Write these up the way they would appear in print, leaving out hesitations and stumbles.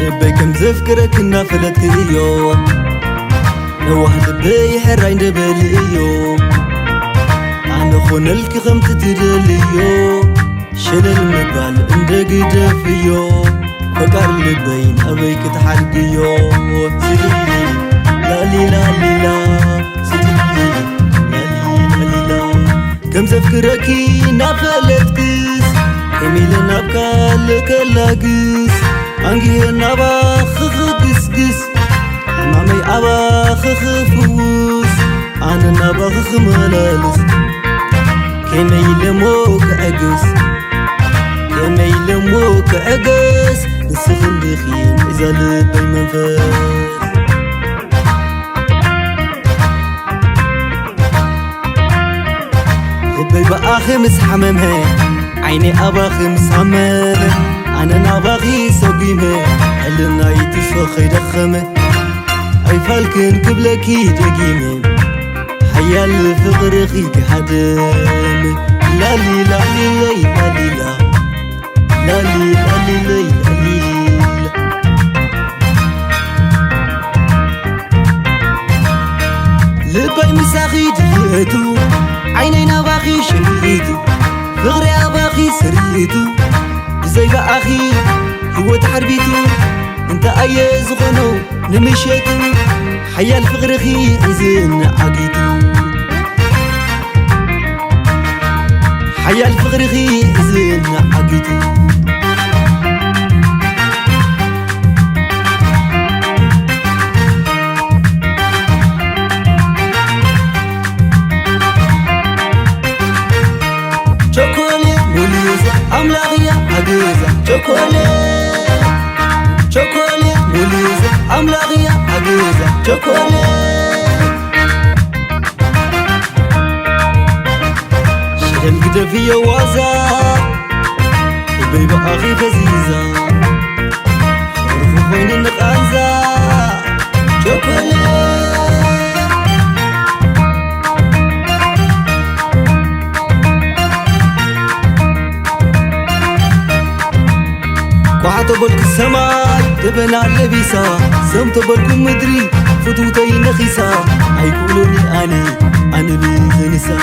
لبي كم زفكرك نافلت كيو نوح لبي حراين دبليو أنا خونلك خمت تدليو شل المقال اندق دفيو فقر لبين أبيك تحرقيو سيدي لالي لالي لا سيدي لالي لالي لا كم زفكركي نافلت كيس كميل نابكال كلاقيس أنجي نابا خخ قس أمامي أبا خفوس أنا نابا خملالس كميل موك أقس كميل موك أقس نسخن دخيم إذا لبي منفاس لبي بأخي مسحممها عيني أباخي مسحممها أنا ناباخي سوقيمها حلنا يتسوخي دخمه أي فالكن قبلكي دقيمه حيال فقرخي كحدمه لالي لالي لي لالي لا لالي لالي لي لالي لبي مساخي دليتو عيني ناباخي شريتو فغري أباخي سريتو زي بأخي هو تحربيتو انت أي زغنو نمشيتو حيال فغرخي إذن عقيتو حيال فغرخي إذن عقيتو شوكولي موليزة أملاغية عقيزة شوكولي شوكولي موليزة أملاغية عقيزة شوكولي شغل كده في وازا بيبا أخي فزيزة رفو خين النقازة شوكولي وعطو بالك السماي تبنى اللبيسة سمت بالكم مدري فتوتي نخيسة هيقولوني أنا بيزنسة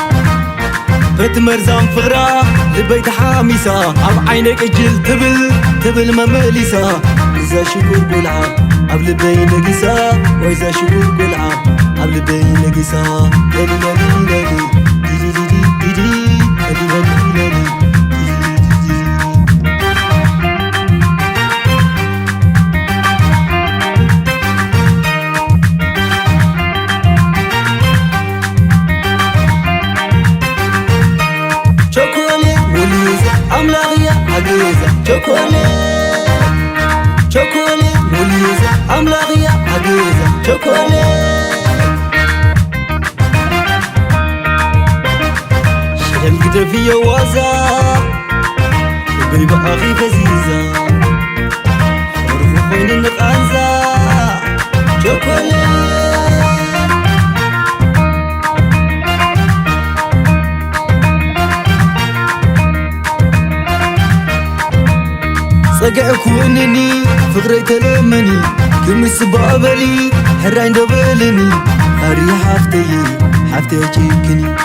فتمرزان فغرا لبيت حاميسة عم عينك اجل تبل ممليسة إذا شكور قلعة قبل بين نقيسة وإذا شكور قلعة قبل بين نقيسة لالي لالي لالي دي دي دي دي دي لالي لالي لالي أملاغية عقيزة شوكولي شوكولي موليزة أملاغية عقيزة شوكولي شغل كده في وازا بيبا أخي فزيزة رفو خين النقازة شوكولي صقعكو انني فقري تلمني كم السبابلي حراين دبلني هري حفتي اجيكني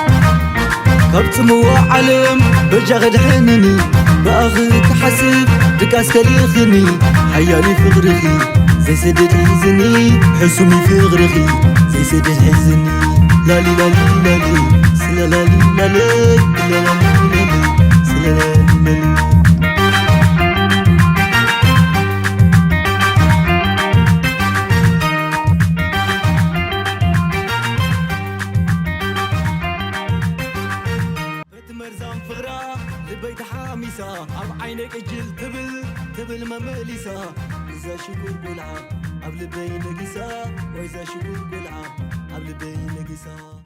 كبت موا علم برجع غدحنني باخذك حسب دكاس كليخني حيالي فقرخي زي سدد حزني حسومي فقرخي زي سدد حزني لالي لالي لالي سلا لالي لالي لالي لالي سلا لالي لالي مرزان فغرا لبيت حاميسة عم عينك اجل تبل ممليسة إذا شكور قلعة قبل بين نقيسة وإذا شكور قلعة قبل بين نقيسة